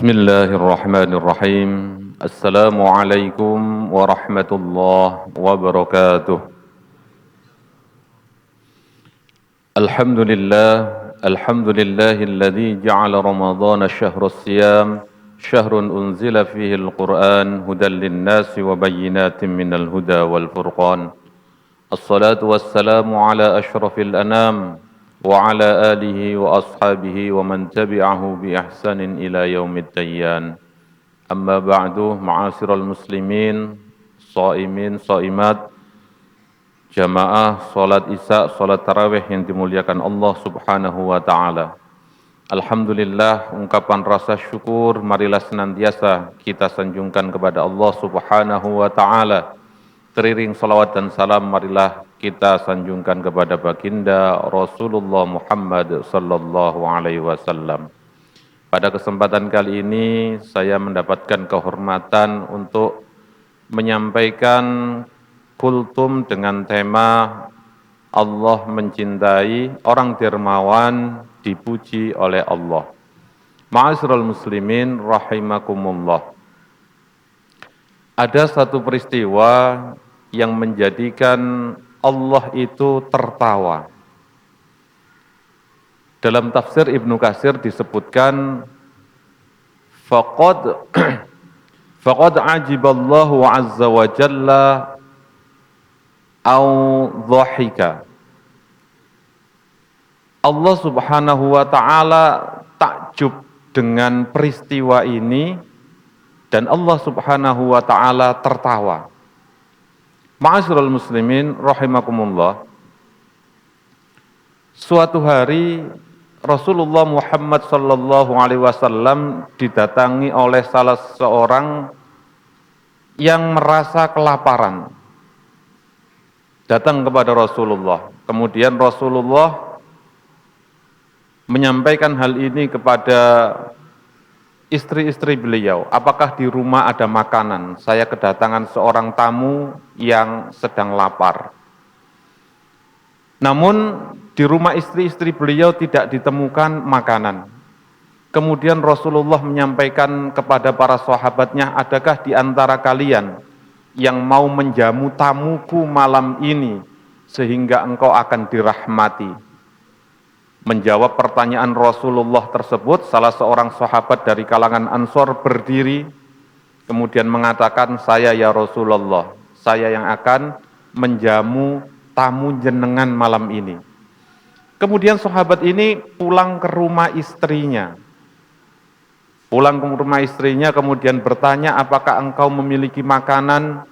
بسم الله الرحمن الرحيم. السلام عليكم ورحمة الله وبركاته. الحمد لله الذي جعل رمضان شهر الصيام، شهر أنزل فيه القرآن هدى للناس وبينات من الهدى والفرقان. الصلاة والسلام على أشرف الأنام وعلى آله وأصحابه ومن تبعه بإحسان إلى يوم الديان. أما بعد، معاشر المسلمين، shaimin, shaimat, jamaah salat isya, salat tarawih yang dimuliakan Allah Subhanahu wa taala. Alhamdulillah, ungkapan rasa syukur marilah senantiasa kita sanjungkan kepada Allah Subhanahu wa taala. Teriring salawat dan salam marilah kita sanjungkan kepada baginda Rasulullah Muhammad sallallahu alaihi wasallam. Pada kesempatan kali ini saya mendapatkan kehormatan untuk menyampaikan kultum dengan tema Allah mencintai orang dermawan dipuji oleh Allah. Ma'asyiral muslimin rahimakumullah. Ada satu peristiwa yang menjadikan Allah itu tertawa. Dalam tafsir Ibnu Katsir disebutkan faqad ajiballahu azza wa jalla au dhahika. Allah Subhanahu wa taala takjub dengan peristiwa ini dan Allah Subhanahu wa taala tertawa. Ma'asyiral muslimin rahimakumullah. Suatu hari Rasulullah Muhammad sallallahu alaihi wasallam didatangi oleh salah seorang yang merasa kelaparan. Datang kepada Rasulullah. Kemudian Rasulullah menyampaikan hal ini kepada istri-istri beliau. Apakah di rumah ada makanan? Saya kedatangan seorang tamu yang sedang lapar. Namun di rumah istri-istri beliau tidak ditemukan makanan. Kemudian Rasulullah menyampaikan kepada para sahabatnya, adakah di antara kalian yang mau menjamu tamuku malam ini sehingga engkau akan dirahmati? Menjawab pertanyaan Rasulullah tersebut, salah seorang sahabat dari kalangan Ansor berdiri, kemudian mengatakan, saya ya Rasulullah, saya yang akan menjamu tamu jenengan malam ini. Kemudian sahabat ini pulang ke rumah istrinya. Pulang ke rumah istrinya, kemudian bertanya, apakah engkau memiliki makanan?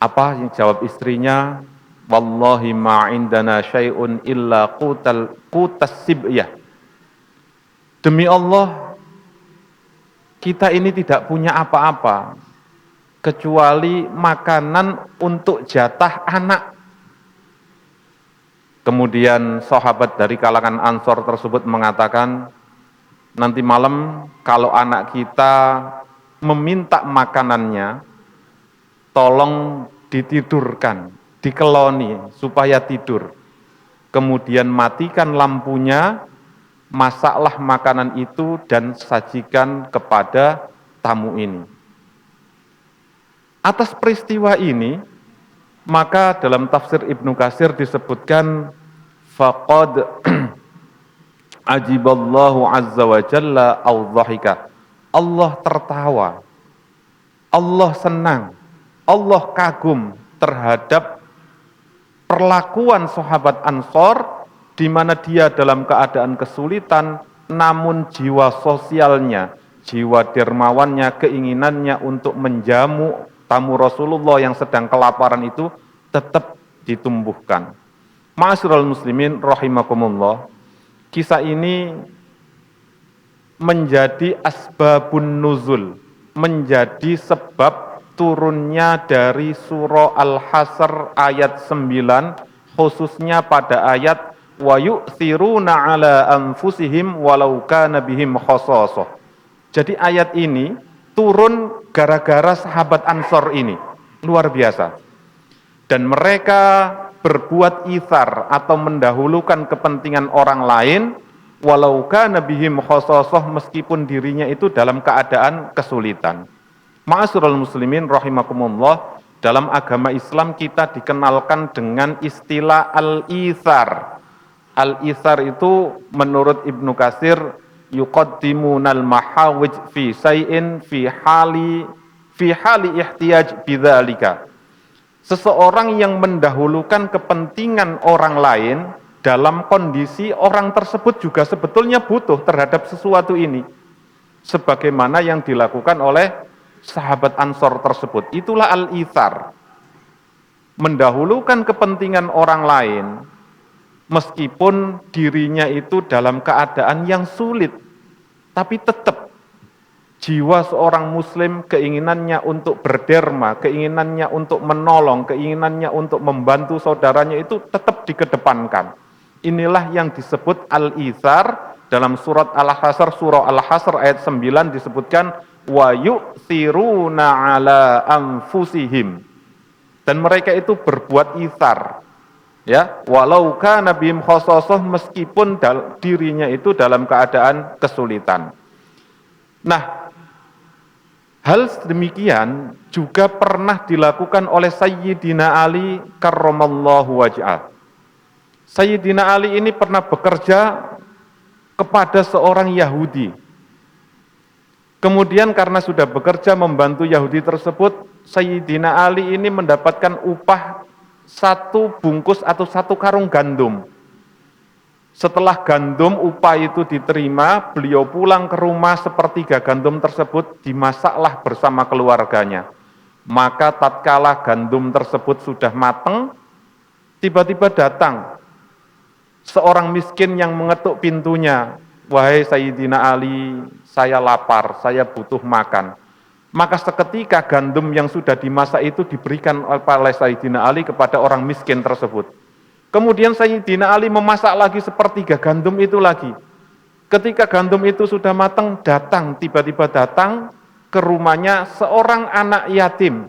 Apa yang jawab istrinya? Wallahi ma indana syai'un illa qutas sibyah. Demi Allah, kita ini tidak punya apa-apa kecuali makanan untuk jatah anak. Kemudian sahabat dari kalangan Ansor tersebut mengatakan, nanti malam kalau anak kita meminta makanannya, tolong ditidurkan, dikeloni supaya tidur. Kemudian matikan lampunya, masaklah makanan itu dan sajikan kepada tamu ini. Atas peristiwa ini, maka dalam tafsir Ibnu Katsir disebutkan faqad ajiballahu azza wa jalla au dhahika. Allah tertawa, Allah senang, Allah kagum terhadap perlakuan sahabat Ansor di mana dia dalam keadaan kesulitan, namun jiwa sosialnya, jiwa dermawannya, keinginannya untuk menjamu tamu Rasulullah yang sedang kelaparan itu tetap ditumbuhkan. Ma'asyiral muslimin rahimakumullah. Kisah ini menjadi asbabun nuzul, menjadi sebab turunnya dari surah Al-Hasr ayat 9, khususnya pada ayat wa yu'thiruna ala anfusihim walau kana bihim khasasah. Jadi ayat ini turun gara-gara sahabat Ansor ini, luar biasa. Dan mereka berbuat ithar atau mendahulukan kepentingan orang lain walau kana bihim khasasah, meskipun dirinya itu dalam keadaan kesulitan. Ma'asyiral muslimin rahimakumullah, dalam agama Islam kita dikenalkan dengan istilah al-ithar. Al-ithar itu menurut Ibnu Katsir yuqaddimunal mahawij fi syai'in fi hali ihtiyaj bidzalika. Seseorang yang mendahulukan kepentingan orang lain dalam kondisi orang tersebut juga sebetulnya butuh terhadap sesuatu ini. Sebagaimana yang dilakukan oleh sahabat Ansor tersebut. Itulah al-ithar. Mendahulukan kepentingan orang lain meskipun dirinya itu dalam keadaan yang sulit. Tapi tetap jiwa seorang muslim, keinginannya untuk berderma, keinginannya untuk menolong, keinginannya untuk membantu saudaranya itu tetap dikedepankan. Inilah yang disebut al-ithar. Dalam surat Al-Hasr, surah Al-Hasr ayat 9 disebutkan wa yu'thiruna ala anfusihim. Dan mereka itu berbuat ithar. Ya, walau kana bihim khasasah, meskipun dirinya itu dalam keadaan kesulitan. Nah, hal demikian juga pernah dilakukan oleh Sayyidina Ali karramallahu wajhah. Sayyidina Ali ini pernah bekerja kepada seorang Yahudi. Kemudian karena sudah bekerja membantu Yahudi tersebut, Sayyidina Ali ini mendapatkan upah 1 bungkus atau 1 karung gandum. Setelah gandum upah itu diterima, beliau pulang ke rumah, sepertiga gandum tersebut dimasaklah bersama keluarganya. Maka tatkala gandum tersebut sudah matang, tiba-tiba datang seorang miskin yang mengetuk pintunya. Wahai Sayyidina Ali, saya lapar, saya butuh makan. Maka seketika gandum yang sudah dimasak itu diberikan oleh Sayyidina Ali kepada orang miskin tersebut. Kemudian Sayyidina Ali memasak lagi sepertiga gandum itu lagi. Ketika gandum itu sudah matang, tiba-tiba datang ke rumahnya seorang anak yatim.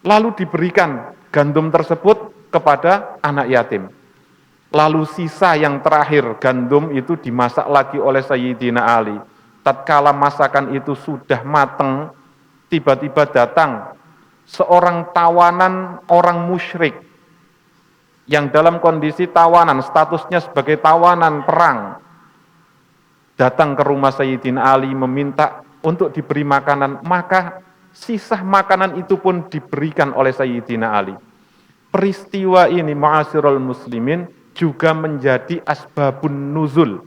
Lalu diberikan gandum tersebut kepada anak yatim. Lalu sisa yang terakhir gandum itu dimasak lagi oleh Sayyidina Ali. Tatkala masakan itu sudah matang, tiba-tiba datang seorang tawanan orang musyrik yang dalam kondisi tawanan, statusnya sebagai tawanan perang, datang ke rumah Sayyidina Ali meminta untuk diberi makanan, maka sisa makanan itu pun diberikan oleh Sayyidina Ali. Peristiwa ini, ma'asyiral muslimin, juga menjadi asbabun nuzul.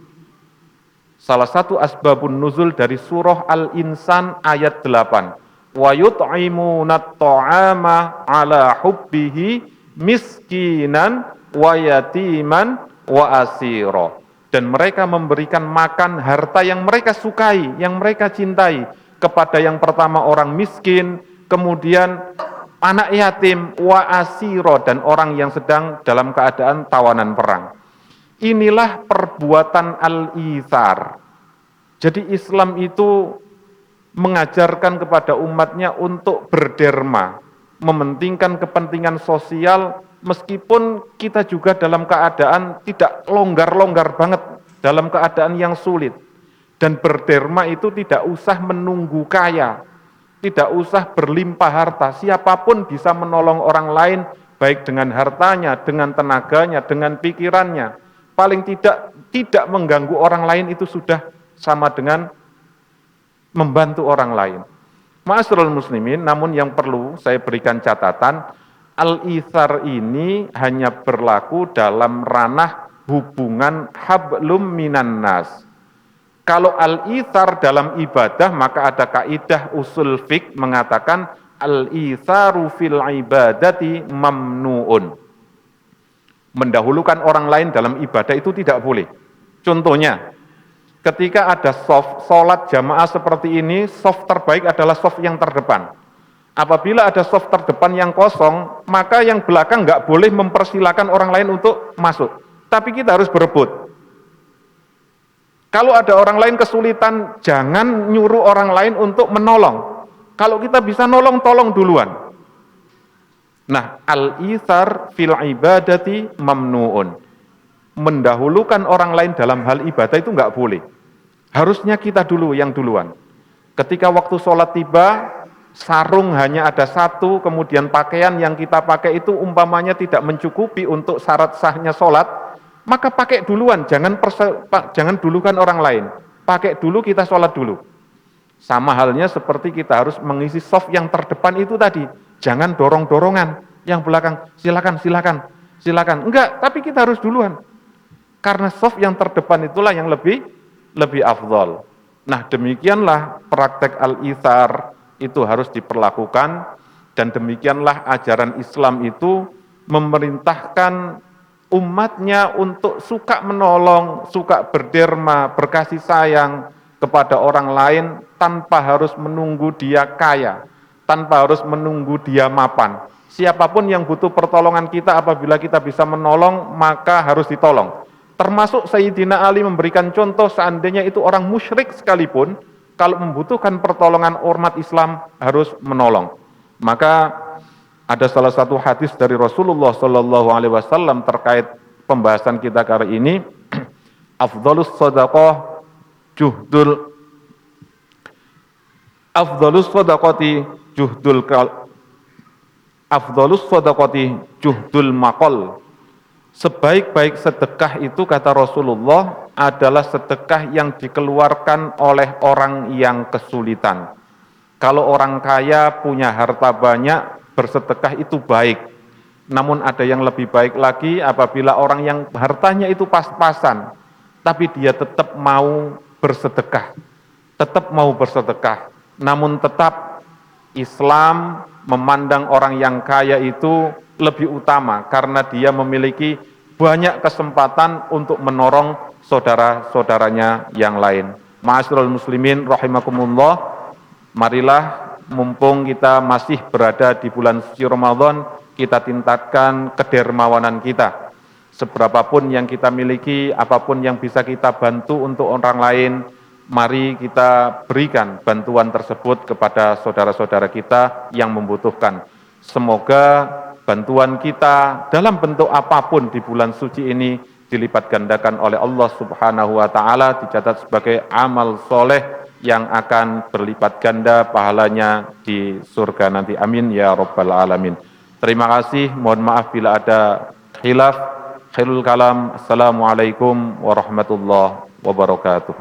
Salah satu asbabun nuzul dari surah Al-Insan ayat 8. Wa yut'imuna at-ta'ama ala hubbihi miskinan wa yatiman wa asira. Dan mereka memberikan makan harta yang mereka sukai, yang mereka cintai, kepada yang pertama orang miskin, kemudian anak yatim, wa asiro, dan orang yang sedang dalam keadaan tawanan perang. Inilah perbuatan al-ithar. Jadi Islam itu mengajarkan kepada umatnya untuk berderma, mementingkan kepentingan sosial, meskipun kita juga dalam keadaan tidak longgar-longgar banget, dalam keadaan yang sulit. Dan berderma itu tidak usah menunggu kaya, tidak usah berlimpah harta. Siapapun bisa menolong orang lain, baik dengan hartanya, dengan tenaganya, dengan pikirannya. Paling tidak mengganggu orang lain, itu sudah sama dengan membantu orang lain. Ma'asyiral muslimin, namun yang perlu saya berikan catatan, al-ithar ini hanya berlaku dalam ranah hubungan hablum minan nas. Kalau al-ithar dalam ibadah, maka ada kaidah usul fiqh mengatakan al-itharu fil ibadati mamnuun. Mendahulukan orang lain dalam ibadah itu tidak boleh. Contohnya, ketika ada sholat jamaah seperti ini, soft terbaik adalah soft yang terdepan. Apabila ada soft terdepan yang kosong, maka yang belakang nggak boleh mempersilahkan orang lain untuk masuk. Tapi kita harus berebut. Kalau ada orang lain kesulitan, jangan nyuruh orang lain untuk menolong. Kalau kita bisa nolong, tolong duluan. Nah, al-ithar fil ibadati mamnuun. mendahulukan orang lain dalam hal ibadah itu nggak boleh. Harusnya kita dulu yang duluan. Ketika waktu sholat tiba, sarung hanya ada satu, kemudian pakaian yang kita pakai itu umpamanya tidak mencukupi untuk syarat sahnya sholat, maka pakai duluan, jangan dulukan orang lain. Pakai dulu, kita sholat dulu. Sama halnya seperti kita harus mengisi soft yang terdepan itu tadi. Jangan dorong-dorongan, yang belakang, silakan. Enggak, tapi kita harus duluan. Karena soft yang terdepan itulah yang lebih afdol. Nah, demikianlah praktek al-ithar itu harus diperlakukan, dan demikianlah ajaran Islam itu memerintahkan umatnya untuk suka menolong, suka berderma, berkasih sayang kepada orang lain tanpa harus menunggu dia kaya, tanpa harus menunggu dia mapan. Siapapun yang butuh pertolongan kita, apabila kita bisa menolong, maka harus ditolong. Termasuk Sayyidina Ali memberikan contoh, seandainya itu orang musyrik sekalipun, kalau membutuhkan pertolongan umat Islam harus menolong. Maka ada salah satu hadis dari Rasulullah Shallallahu Alaihi Wasallam terkait pembahasan kita kali ini. Afdhalus sadaqah juhdul afdhalus sadaqati juhdul maqal. Sebaik-baik sedekah itu, kata Rasulullah, adalah sedekah yang dikeluarkan oleh orang yang kesulitan. Kalau orang kaya punya harta banyak, bersedekah itu baik. Namun ada yang lebih baik lagi apabila orang yang hartanya itu pas-pasan, tapi dia tetap mau bersedekah. Namun tetap Islam memandang orang yang kaya itu lebih utama karena dia memiliki banyak kesempatan untuk menolong saudara-saudaranya yang lain. Ma'asyiral muslimin rahimakumullah, marilah mumpung kita masih berada di bulan suci Ramadan, kita tingkatkan kedermawanan kita. Seberapapun yang kita miliki, apapun yang bisa kita bantu untuk orang lain, mari kita berikan bantuan tersebut kepada saudara-saudara kita yang membutuhkan. Semoga bantuan kita dalam bentuk apapun di bulan suci ini dilipat gandakan oleh Allah Subhanahu wa taala, dicatat sebagai amal soleh yang akan berlipat ganda pahalanya di surga nanti. Amin ya rabbal alamin. Terima kasih, mohon maaf bila ada khilaf. Khairul kalam, assalamualaikum warahmatullahi wabarakatuh.